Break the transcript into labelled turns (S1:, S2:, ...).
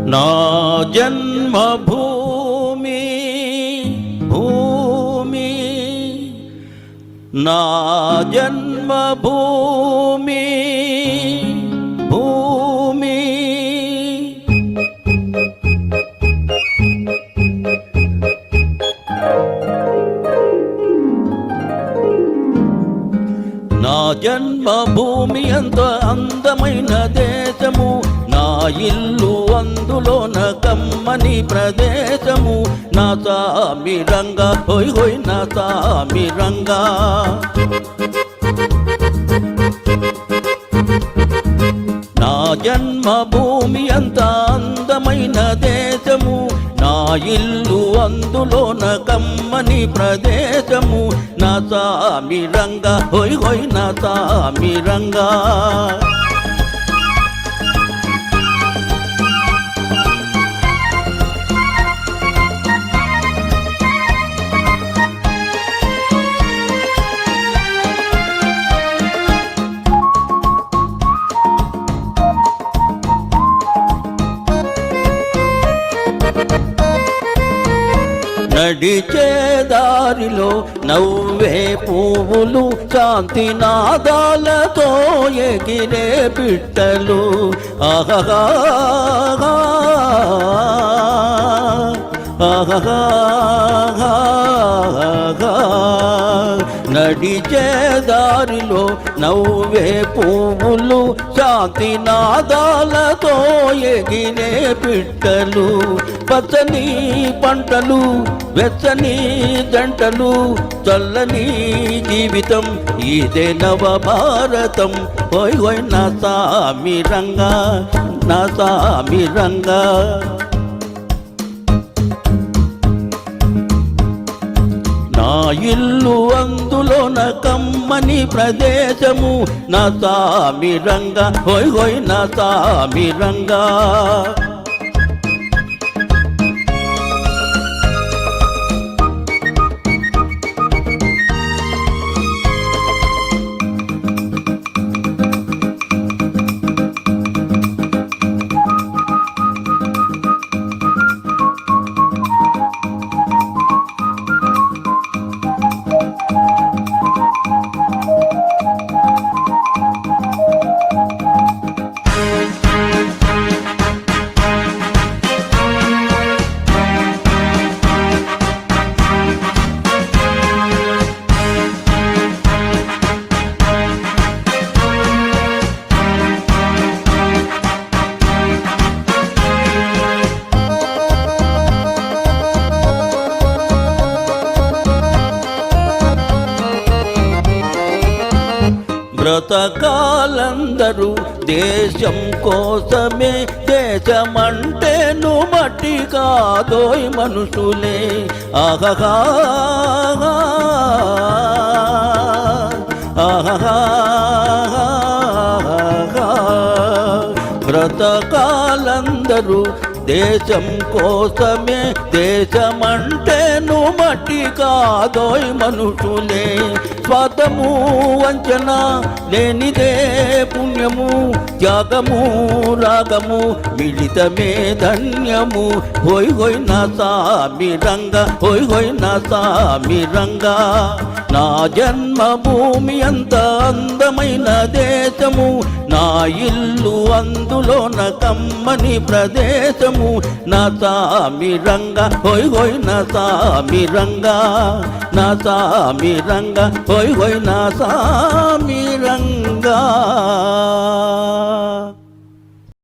S1: నా జన్మభూమి భూమి, నా జన్మభూమి భూమి. నా జన్మభూమి అంత అందమైన దేశము, నా ఇల్లు అందులోన కమ్మని ప్రదేశము. నా సామి రంగా హోయ్ హోయ్ నా సామి రంగా. నా జన్మభూమి అంత అందమైన దేశము, నా ఇల్లు అందులోన కమ్మని ప్రదేశము. నా సామి రంగా హోయ్ హోయ్ నా సామి రంగా. నడిచే దారిలో నవ్వే పువ్వులు, శాంతి నాదాలతో ఎగిరే పిట్టలు. ఆహా ఆహా. నడిచే దారిలో నవ్వే పువ్వులు, శాంతి నాదాలతో ఎగిరే పిట్టలు. పచ్చని పంటలు వెచ్చని జంటలు, చల్లని జీవితం ఇదే నవ భారతం. హోయ్ హోయ్ నా సామి రంగా నా సామి రంగా. నా ఇల్లు అందులోన కమ్మని ప్రదేశము. నా సామి రంగా హోయ్ హోయ్ నా సామి రంగా. బ్రతకాలందరూ దేశం కోసమే, దేశమంటేను మట్టి కాదోయ్ మనుషులే. ఆహా ఆహా. బ్రతకాలందరూ దేశం కోసమే, దేశమంటేను మట్టి కాదోయ్ మనుషులే. స్వార్థము వంచన లేనిదే పుణ్యము, త్యాగము రాగము మిళితమే ధన్యము. హోయ్ హోయ్ నా సామి రంగా హోయ్ హోయ్ నా సామి రంగా. నా జన్మభూమి అంత అందమైన దేశము, నా ఇల్లు అందులోన కమ్మని ప్రదేశము. నా సామి రంగా హోయ్ హోయ్ నా సామి రంగా. నా సామి రంగా హోయ్ హోయ్ నా సామి రంగా.